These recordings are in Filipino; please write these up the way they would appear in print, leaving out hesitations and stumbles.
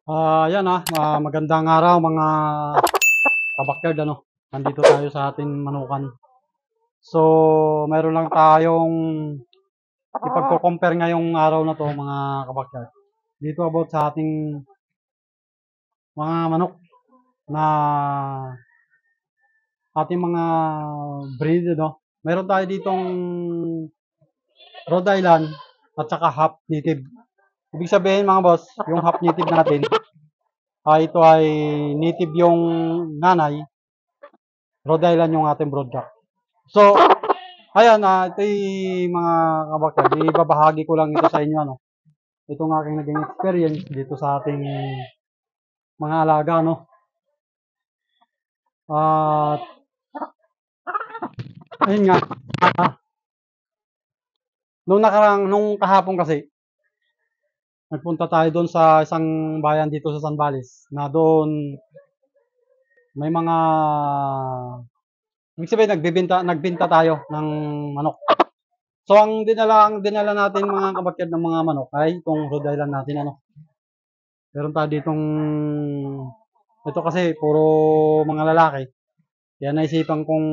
Magandang araw mga kabakyard, ano. Nandito tayo sa ating manukan. So, meron lang tayong ipagko-compare ngayong araw na 'to mga kabakyard. Dito about sa ating mga manok na ating mga breed, no. Meron tayo ditong Rhode Island at saka half native. Ibig sabihin mga boss, yung half native natin, ito ay native yung nanay, Rhode Island yung ating broodcock. So, ayan, ito yung mga kabakyard, ibabahagi ko lang ito sa inyo, ano. Itong aking naging experience dito sa ating mga alaga, no. At, ayun nga, nung kahapon kasi, nagpunta tayo doon sa isang bayan dito sa San Balis, na doon may mga, ibig sabihin, nagbenta tayo ng manok. So, ang dinala natin mga kabakyard ng mga manok ay itong Rhode Island natin, ano. Meron tayo ditong, ito kasi puro mga lalaki. Kaya naisipan kong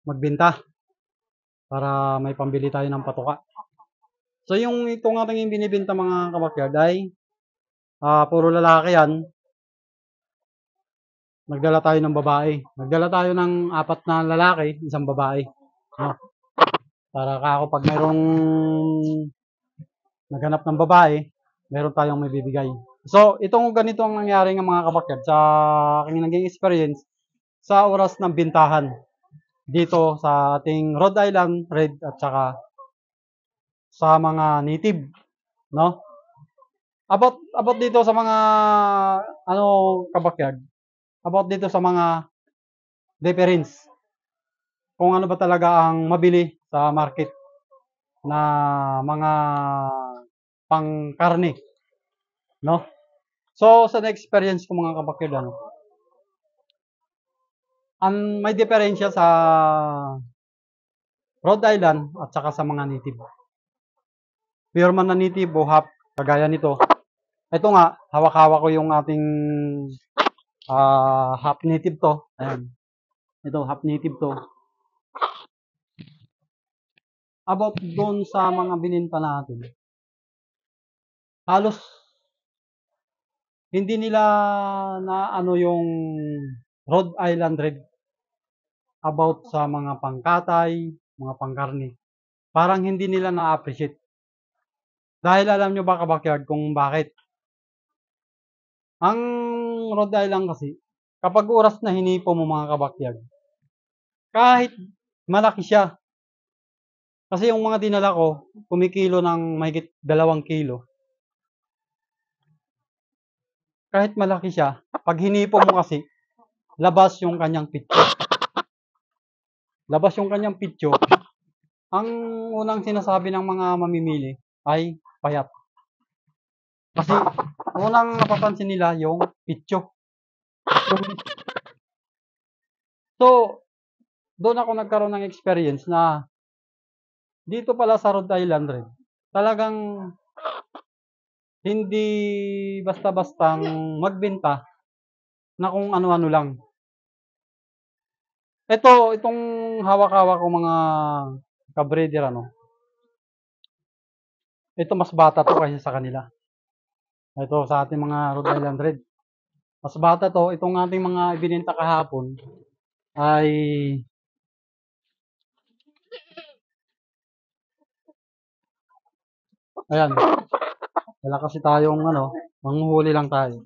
magbenta para may pambili tayo ng patuka. So yung itong ating binibenta mga kabakyard ay puro lalaki yan. Nagdala tayo ng babae. Nagdala tayo ng 4 na lalaki, isang babae. No? Para ako pag mayroong naghanap ng babae, meron tayong may bibigay. So, itong ganito ang nangyari ng mga kabakyard sa aking naging experience sa oras ng bintahan dito sa ating Rhode Island Red at saka sa mga native, no? About dito sa mga ano kabakyard, about dito sa mga difference. Kung ano ba talaga ang mabili sa market na mga pangkarne, no? So, sa na-experience ko mga kabakyard, ano, may diferensya sa Rhode Island at saka sa mga native. Pure man na native o half, kagaya nito. Ito nga, hawak-hawak ko yung ating half native to. Ayan. Ito, half native to. About doon sa mga bininta natin, halos hindi nila na ano yung Rhode Island Red about sa mga pangkatay, mga pangkarne. Parang hindi nila na-appreciate. Dahil alam nyo ba kabakyard kung bakit? Ang Rhode Island kasi, kapag oras na hinipo mo mga kabakyard, kahit malaki siya, kasi yung mga dinala ko, kumikilo ng mahigit 2 kilo. Kahit malaki siya, pag hinipo mo kasi, labas yung kanyang pityo. Labas yung kanyang pityo. Ang unang sinasabi ng mga mamimili ay payat. Kasi unang napapansin nila yung pityo. So, doon ako nagkaroon ng experience na dito pala sa Rhode Island Red, talagang hindi basta-bastang magbenta na kung ano-ano lang. Itong hawak-hawak ko mga kabreeder, ano, ito mas bata to kaysa sa kanila. Ito sa ating mga Rhode Island Red. Mas bata to, itong ating mga ibinenta kahapon ay ayan. Wala kasi tayong ano, manghuhuli lang tayo.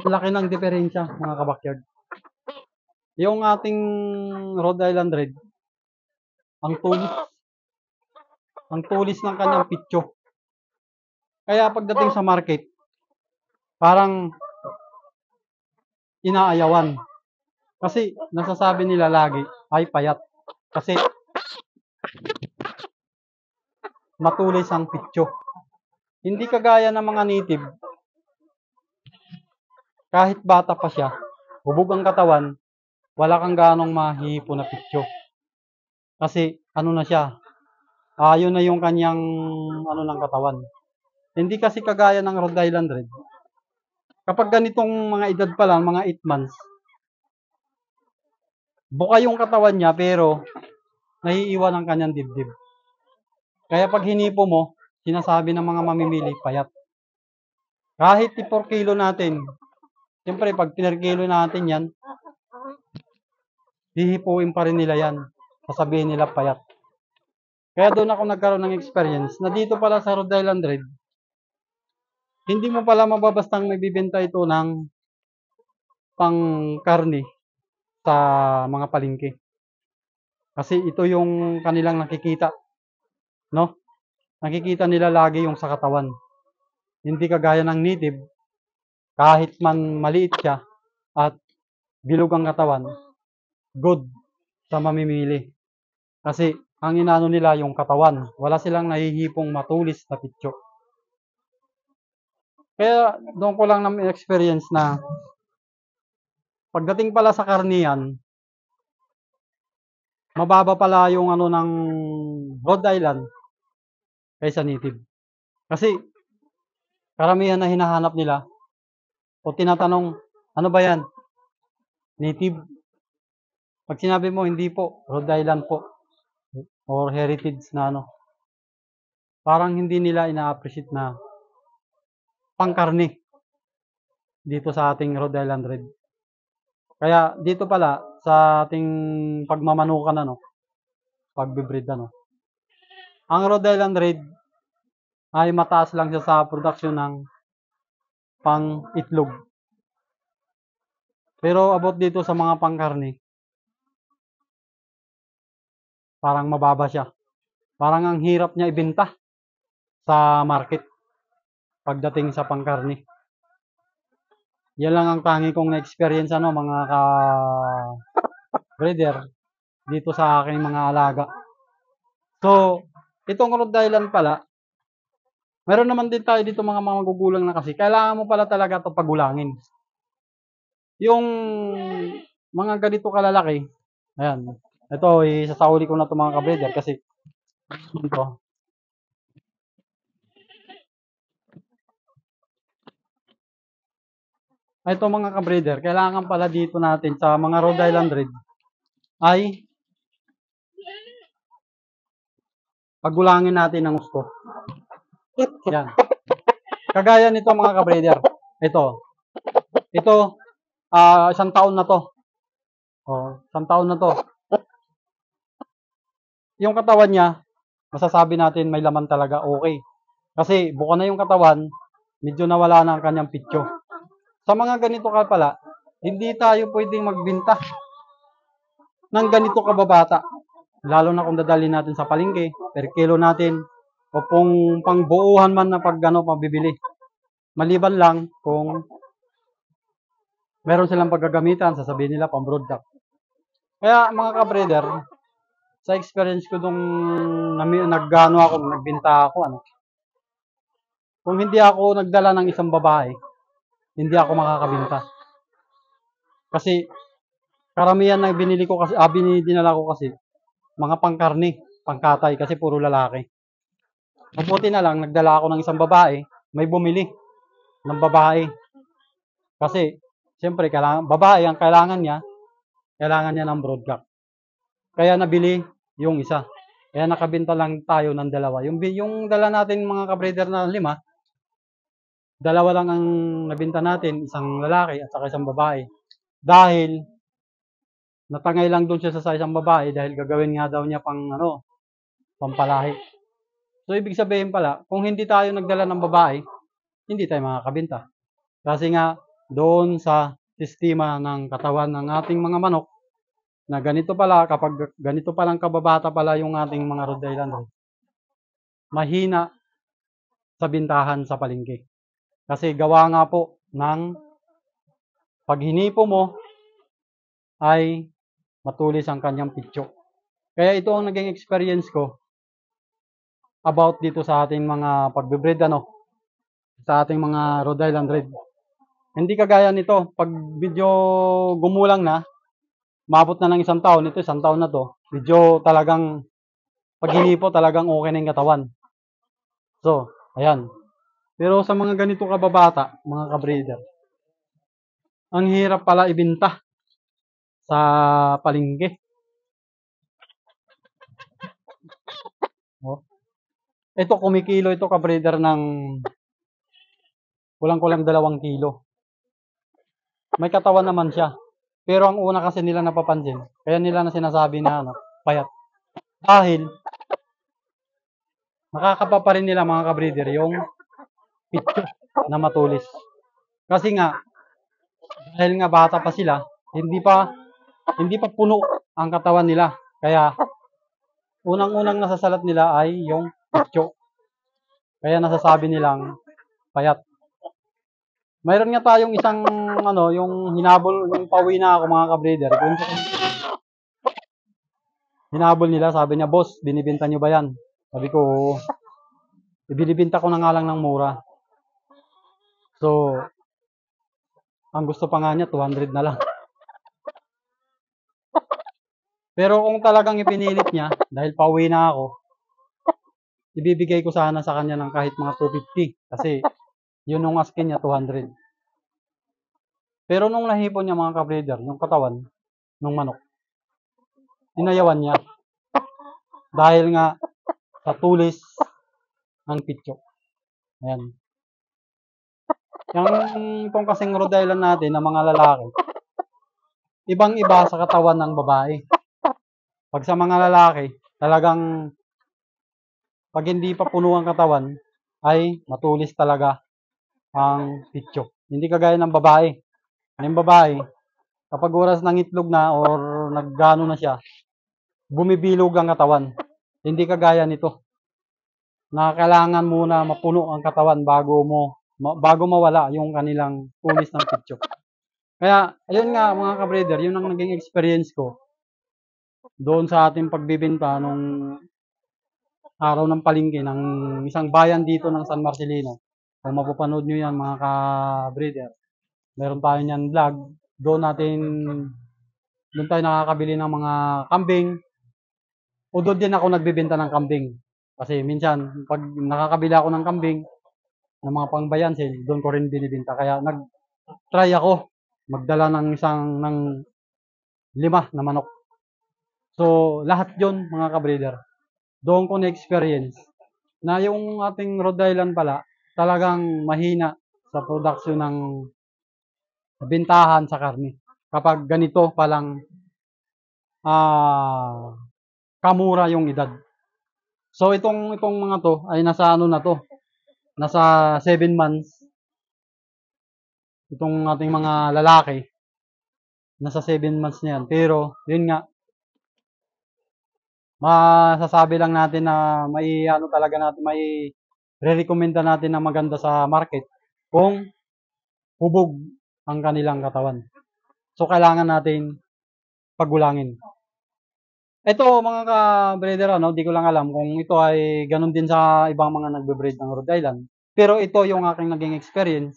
Laki ng diferensya mga kabakyard. Yung ating Rhode Island Red, ang tulis ng kanyang pityo. Kaya pagdating sa market, parang inaayawan. Kasi nasasabi nila lagi ay payat. Kasi matulis ang pityo. Hindi kagaya ng mga native, kahit bata pa siya, hubog ang katawan, wala kang ganong mahihipo na pityo. Kasi ano na siya, yun na yung kanyang ano ng katawan. Hindi kasi kagaya ng Rhode Island Red. Kapag ganitong mga edad pa lang, mga 8 months, buka yung katawan niya pero naiiwan ang kanyang dibdib. Kaya pag hinipo mo, sinasabi ng mga mamimili, payat. Kahit 4 kilo natin, siyempre pag 4 kilo natin yan, hihipuin pa rin nila yan. Sasabihin nila payat. Kaya doon ako nagkaroon ng experience na dito pala sa Rhode Island Red, hindi mo pala mababastang magbibenta ito ng pang-karne sa mga palengke. Kasi ito yung kanilang nakikita, no? Nakikita nila lagi yung sa katawan. Hindi kagaya ng native, kahit man maliit siya at bilog ang katawan, good sa mamimili. Kasi ang inano nila yung katawan. Wala silang nahihipong matulis na pitso. Kaya doon ko lang na experience na pagdating pala sa karniyan, mababa pala yung ano ng Rhode Island kaysa native. Kasi karamihan na hinahanap nila o tinatanong, ano ba yan? Native. Pag sinabi mo, hindi po, Rhode Island po. Or heritage na ano. Parang hindi nila ina-appreciate na pangkarne dito sa ating Rhode Island Red. Kaya dito pala sa ating pagmamanukan ano, pagbibreed ano. Ang Rhode Island Red ay mataas lang siya sa production ng pang-itlog. Pero about dito sa mga pangkarne, parang mababa siya. Parang ang hirap niya ibenta sa market pagdating sa pangkarne. Yan lang ang tangi kong na-experience ano, mga ka-breeder dito sa aking mga alaga. So, itong Rhode Island pala, meron naman din tayo dito mga magugulang na kasi kailangan mo pala talaga ito pagulangin. Yung mga ganito kalalaki, ayan, ito isasauli ko na ito mga ka-breeder kasi ito. Ito mga ka-breeder, kailangan pala dito natin sa mga Rhode Island Red ay pagulangin natin ng gusto. Yan. Kagaya nito mga ka-breeder. Ito. Ito, isang taon na to. Isang taon na to. Yung katawan niya, masasabi natin may laman talaga, okay. Kasi buka na yung katawan, medyo nawala na ang kanyang pitso. Sa mga ganito ka pala, hindi tayo pwedeng magbenta ng ganito kababata. Lalo na kung dadalhin natin sa palengke, per kilo natin, o kung pangbuuhan man na pag pabibili. Maliban lang kung meron silang paggagamitan, sasabihin nila pang broadcast. Kaya mga ka-breeder, sa experience ko nung nagbenta ako, kung hindi ako nagdala ng isang babae, hindi ako makakabenta. Kasi karamihan na binili ko kasi, dinala ko kasi mga pangkarne, pangkatay kasi puro lalaki. Mabuti na lang nagdala ako ng isang babae, may bumili ng babae. Kasi siyempre babae ang kailangan niya ng broadcast. Kaya nabili yung isa. Kaya nakabenta lang tayo ng dalawa. Yung dala natin mga ka-breeder na 5, dalawa lang ang nabenta natin, isang lalaki at saka isang babae. Dahil natangay lang doon siya sa isang babae dahil gagawin nga daw niya pampalahi. So ibig sabihin pala, kung hindi tayo nagdala ng babae, hindi tayo makakabenta. Kasi nga doon sa sistema ng katawan ng ating mga manok na ganito pala, kapag ganito palang kababata pala yung ating mga Rhode Island, mahina sa bintahan sa palengke. Kasi gawa nga po ng pag hinipo mo ay matulis ang kanyang pitso. Kaya ito ang naging experience ko about dito sa ating mga pagbibreed sa ating mga Rhode Island Red. Hindi kagaya nito, pag medyo gumulang na, maabot na ng isang taon, ito isang taon na to, medyo talagang Pag hinipo, talagang okay na yung katawan. So, ayan. Pero sa mga ganito kababata, mga ka-breeder, ang hirap pala ibenta sa palengke. Oh. Ito, kumikilo ito ka-breeder ng kulang-kulang 2 kilo. May katawan naman siya. Pero ang una kasi nila napapansin, kaya nila na sinasabi na payat. Dahil, nakakapa pa rin nila mga ka-breeder yung pityo na matulis. Kasi nga, dahil nga bata pa sila, hindi pa puno ang katawan nila. Kaya, unang-unang nasasalat nila ay yung pityo. Kaya nasasabi nilang payat. Mayroon nga tayong isang yung hinabol, yung pauwi na ako mga ka-breeder. Hinabol nila, sabi niya, boss, binibenta niyo ba yan? Sabi ko, oo. Ibinibenta ko na nga lang ng mura. So, ang gusto pa nga niya, 200 na lang. Pero kung talagang ipinilit niya, dahil pauwi na ako, ibibigay ko sana sa kanya ng kahit mga 250. Kasi, yun yung askin niya, 200. Pero nung nahipon niya mga ka-breeder, yung katawan ng manok, inayawan niya. Dahil nga sa tulis ng pityo. Ayan. Itong kasing Rhode Island natin ng mga lalaki, ibang-iba sa katawan ng babae. Pag sa mga lalaki, talagang pag hindi pa puno ang katawan, ay matulis talaga ang pityo. Hindi kagaya ng babae. Yung babae, kapag oras ng itlog na or naggano na siya, bumibilog ang katawan. Hindi kagaya nito, na kailangan muna mapuno ang katawan bago mawala yung kanilang tulis ng pityo. Kaya, ayun nga mga ka-breeder, yun ang naging experience ko doon sa ating pagbibenta nung araw ng palengke ng isang bayan dito ng San Marcelino. Kung mapapanood nyo yan mga ka-breeder, meron tayo niyan vlog. Doon tayo nakakabili ng mga kambing. O doon din ako nagbibenta ng kambing. Kasi minsan, pag nakakabili ako ng kambing, ng mga pangbayan sale, doon ko rin binibenta. Kaya nag-try ako magdala ng 5 na manok. So, lahat yon mga ka-breeder, doon ko na-experience na yung ating Rhode Island pala, talagang mahina sa production ng bintahan sa karne. Kapag ganito palang kamura yung edad. So, itong mga to ay nasa na to, nasa 7 months. Itong ating mga lalaki, nasa 7 months na yan. Pero, yun nga, masasabi lang natin na may re-recommenda natin na maganda sa market kung hubog ang kanilang katawan. So, kailangan natin pagulangin. Ito mga ka-breeder, di ko lang alam kung ito ay ganun din sa ibang mga nagbe-breed ng Rhode Island. Pero ito yung aking naging experience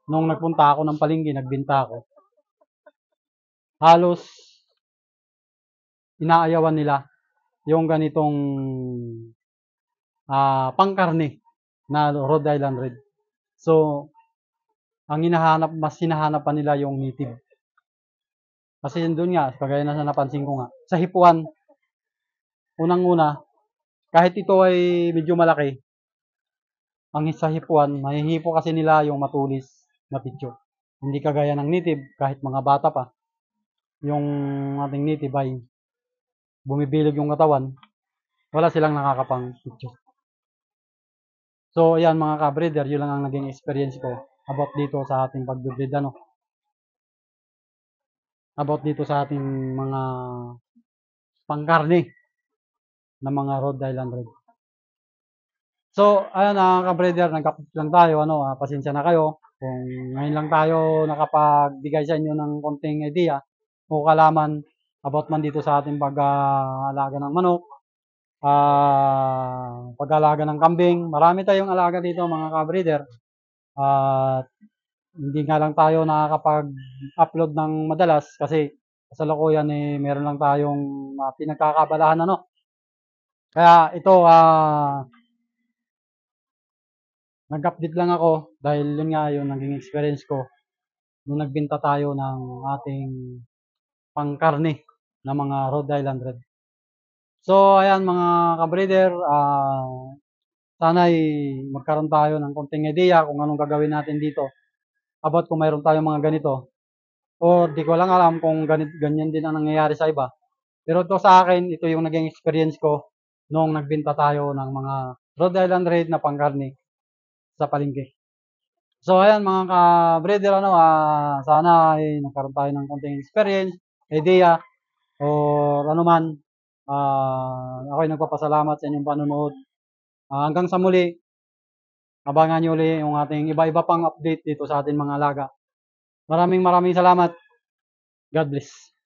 nung nagpunta ako ng palengke, nagbenta ako. Halos inaayawan nila yung ganitong pangkarne na Rhode Island Red. So, mas hinahanap pa nila yung native. Kasi yun doon nga, kagaya na napansin ko nga, sa hipuan, unang-una, kahit ito ay medyo malaki, ang sa hipuan, mahihipo kasi nila yung matulis na pityo. Hindi kagaya ng native, kahit mga bata pa, yung ating native ay bumibilog yung katawan, wala silang nakakapang pityo. So, ayan mga ka-breeder, yun lang ang naging experience ko about dito sa ating pag-breed, about dito sa ating mga pangkarne ng mga Rhode Island Red. So, ayan ka-breeder, nagkapit lang tayo, pasensya na kayo kung ngayon lang tayo nakapagbigay sa inyo ng konting idea o kalaman about man dito sa ating pag-alaga ng manok, pag-alaga ng kambing. Marami tayong alaga dito mga ka-breeder. Hindi nga lang tayo nakakapag-upload ng madalas kasi kasalukuyan meron lang tayong pinagkakabalahan ano. Kaya ito nag-update lang ako dahil yun nga yung naging experience ko nung nagbenta tayo ng ating pangkarne na mga Rhode Island Red. So ayan mga ka-breeder, sana'y magkaroon tayo ng konting idea kung anong gagawin natin dito about kung mayroon tayong mga ganito. O di ko lang alam kung ganyan din ang nangyayari sa iba. Pero ito sa akin, ito yung naging experience ko nung nagbenta tayo ng mga Rhode Island Red na pangkarne sa palengke. So ayan mga ka-breeder, sana ay nagkaroon tayo ng konting experience, idea, o ano man. Ako'y nagpapasalamat sa inyong panonood. Hanggang sa muli, abangan nyo ulit yung ating iba-iba pang update dito sa ating mga alaga. Maraming salamat. God bless.